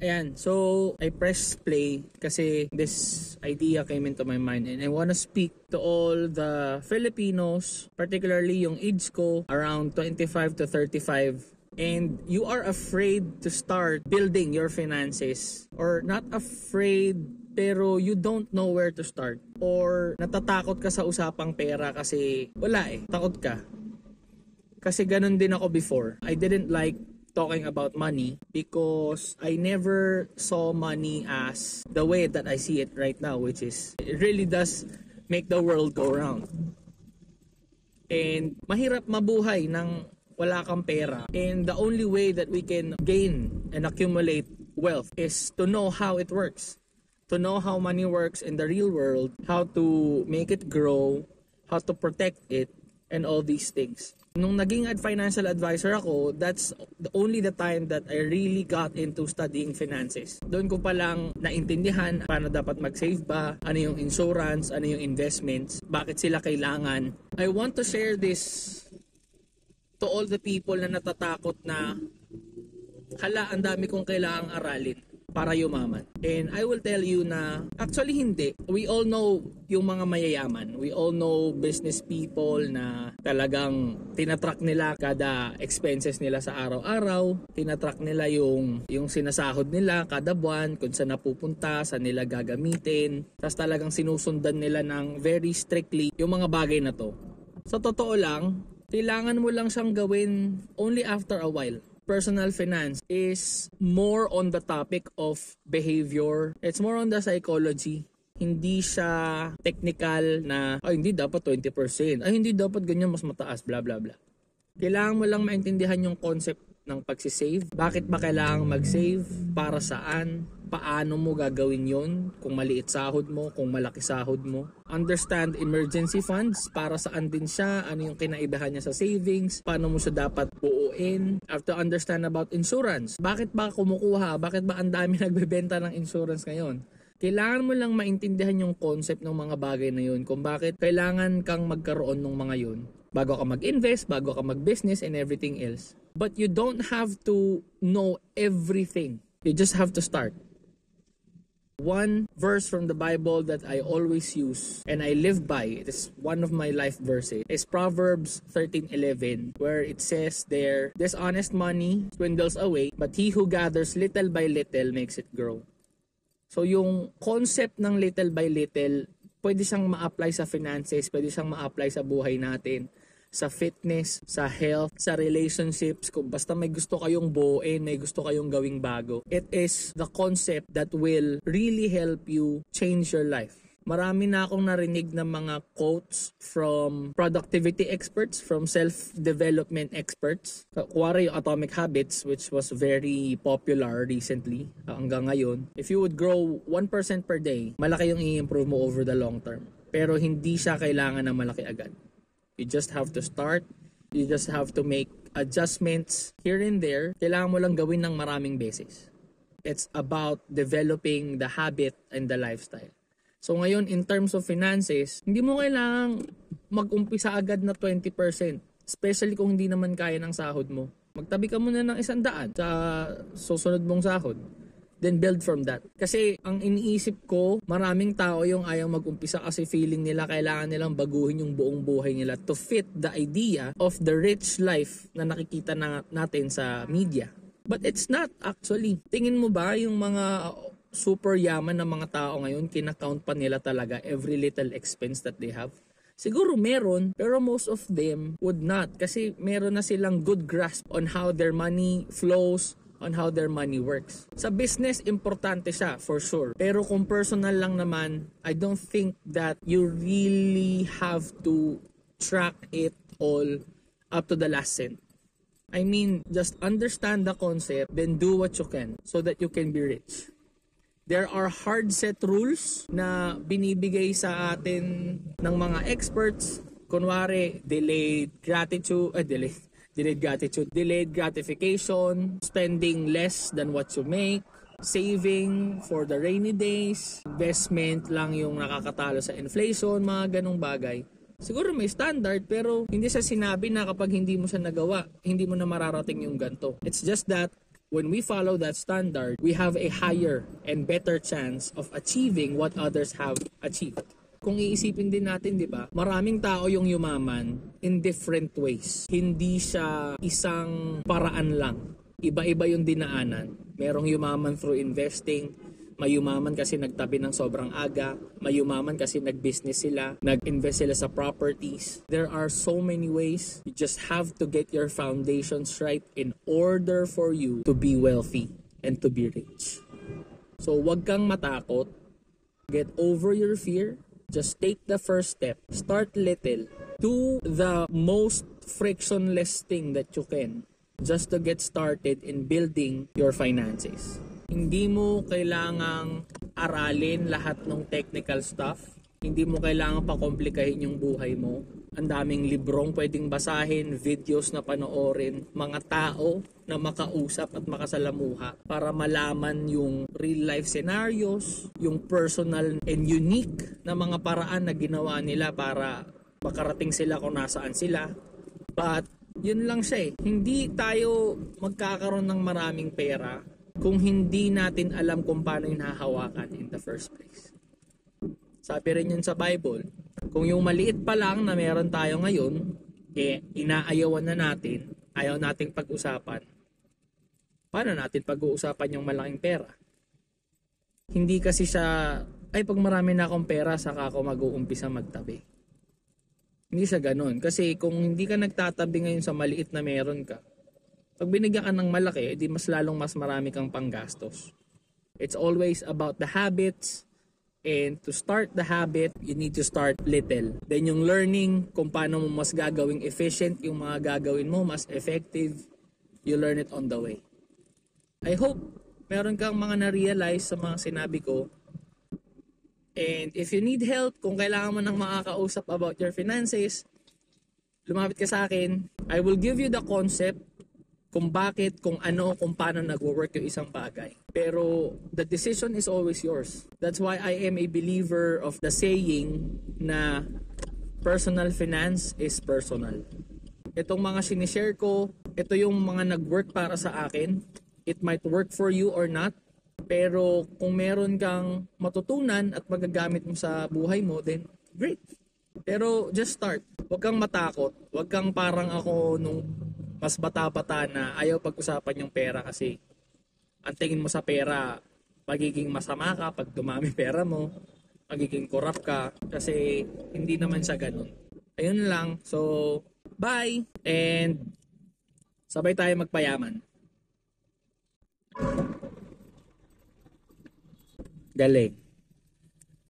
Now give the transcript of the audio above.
Ayan, so I press play kasi this idea came into my mind and I want to speak to all the Filipinos, particularly yung age ko around 25 to 35, and you are afraid to start building your finances, or not afraid pero you don't know where to start, or natatakot ka sa usapang pera kasi wala takot ka. Kasi ganun din ako before. I didn't like talking about money because I never saw money as the way that I see it right now, which is it really does make the world go round. And mahirap mabuhay nang wala kang pera. And the only way that we can gain and accumulate wealth is to know how it works. To know how money works in the real world, how to make it grow, how to protect it, and all these things. Nung naging financial advisor ako, that's only the time that I really got into studying finances. Doon ko palang naintindihan paano dapat mag-save ba, ano yung insurance, ano yung investments, bakit sila kailangan. I want to share this to all the people na natatakot na hala, ang dami kong kailangang aralin para yumaman. And I will tell you na actually hindi. We all know yung mga mayayaman. We all know business people na talagang tinatrack nila kada expenses nila sa araw-araw. Tinatrack nila yung sinasahod nila kada buwan, kung saan napupunta, saan nila gagamitin. Tapos talagang sinusundan nila ng very strictly yung mga bagay na to. Sa totoo lang, kailangan mo lang siyang gawin only after a while. Personal finance is more on the topic of behavior. It's more on the psychology. Hindi siya technical na, hindi dapat 20%. Hindi dapat ganyan, mas mataas, blah, blah, blah. Kailangan mo lang maintindihan yung concept ng pagsisave. Bakit ba kailangan mag-save? Para saan? Paano mo gagawin yon? Kung maliit sahod mo, kung malaki sahod mo. Understand emergency funds. Para saan din siya? Ano yung kinaibahan niya sa savings? Paano mo siya dapat buuin? Have to understand about insurance. Bakit ba kumukuha? Bakit ba ang dami nagbebenta ng insurance ngayon? Kailangan mo lang maintindihan yung concept ng mga bagay na yun. Kung bakit kailangan kang magkaroon ng mga yun. Bago ka mag-invest, bago ka mag-business and everything else. But you don't have to know everything. You just have to start. One verse from the Bible that I always use and I live by, it is one of my life verses, is Proverbs 13:11, where it says there, dishonest money dwindles away, but he who gathers little by little makes it grow. So yung concept ng little by little, pwede siyang ma-apply sa finances, pwede siyang ma-apply sa buhay natin, sa fitness, sa health, sa relationships, kung basta may gusto kayong buuin, may gusto kayong gawing bago. It is the concept that will really help you change your life. Marami na akong narinig ng mga quotes from productivity experts, from self-development experts. Kuwari yung Atomic Habits, which was very popular recently, hanggang ngayon. If you would grow 1% per day, malaki yung i-improve mo over the long term. Pero hindi siya kailangan na malaki agad. You just have to start. You just have to make adjustments here and there. Kailangan mo lang gawin ng maraming beses. It's about developing the habit and the lifestyle. So ngayon, in terms of finances, hindi mo kailangang mag-umpisa agad na 20%. Especially kung hindi naman kaya ng sahod mo. Magtabi ka muna ng 100 sa susunod mong sahod. Then build from that. Kasi ang iniisip ko, maraming tao yung ayaw mag-umpisa kasi feeling nila kailangan nilang baguhin yung buong buhay nila to fit the idea of the rich life na nakikita natin sa media. But it's not actually. Tingin mo ba yung mga super yaman na mga tao ngayon, kinakount pa nila talaga every little expense that they have? Siguro meron, pero most of them would not kasi meron na silang good grasp on how their money flows, on how their money works. Sa business, importante siya, for sure. Pero kung personal lang naman, I don't think that you really have to track it all up to the last cent. I mean, just understand the concept, then do what you can so that you can be rich. There are hard set rules na binibigay sa atin ng mga experts. Kunwari, delayed gratification, spending less than what you make, saving for the rainy days, investment lang yung nakakatalo sa inflation, mga ganong bagay. Siguro may standard pero hindi siya sinabi na kapag hindi mo siya nagawa, hindi mo na mararating yung ganto. It's just that when we follow that standard, we have a higher and better chance of achieving what others have achieved. Kung iisipin din natin, di ba, maraming tao yung yumaman in different ways. Hindi siya isang paraan lang. Iba-iba yung dinaanan. Merong yumaman through investing, mayumaman kasi nagtabi ng sobrang aga, mayumaman kasi nag-business sila, nag-invest sila sa properties. There are so many ways. You just have to get your foundations right in order for you to be wealthy and to be rich. So wag kang matakot. Get over your fear. Just take the first step. Start little. Do the most frictionless thing that you can just to get started in building your finances. Hindi mo kailangang aralin lahat ng technical stuff. Hindi mo kailangang pakomplikahin yung buhay mo. Ang daming librong pwedeng basahin, videos na panoorin, mga tao na makausap at makasalamuha para malaman yung real life scenarios, yung personal and unique na mga paraan na ginawa nila para makarating sila kung nasaan sila. But yun lang siya eh. Hindi tayo magkakaroon ng maraming pera kung hindi natin alam kung paano yung hahawakan in the first place. Sabi rin yun sa Bible, kung yung maliit pa lang na meron tayo ngayon, inaayawan na natin, ayaw nating pag-usapan, paano natin pag-uusapan yung malaking pera? Hindi kasi siya, pag marami na akong pera, saka ako mag-uumpisa magtabi. Hindi siya ganun. Kasi kung hindi ka nagtatabi ngayon sa maliit na meron ka, pag binigyan ka ng malaki, edi mas lalong mas marami kang panggastos. It's always about the habits. And to start the habit, you need to start little. Then yung learning kung paano mo mas gagawing efficient, yung mga gagawin mo mas effective, you learn it on the way. I hope meron kang mga na-realize sa mga sinabi ko. And if you need help, kung kailangan mo ng makakausap about your finances, lumapit ka sa akin. I will give you the concept kung bakit, kung ano, kung paano nag-work yung isang bagay. Pero the decision is always yours. That's why I am a believer of the saying na personal finance is personal. Itong mga sinishare ko, ito yung mga nag-work para sa akin. It might work for you or not. Pero kung meron kang matutunan at magagamit mo sa buhay mo, then great. Pero just start. Huwag kang matakot. Huwag kang parang ako nung mas bata-bata na ayaw pag-usapan yung pera kasi ang tingin mo sa pera, magiging masama ka pag dumami pera mo, magiging corrupt ka kasi hindi naman siya ganun. Ayun lang. So, bye! And sabay tayo magpayaman. Galing.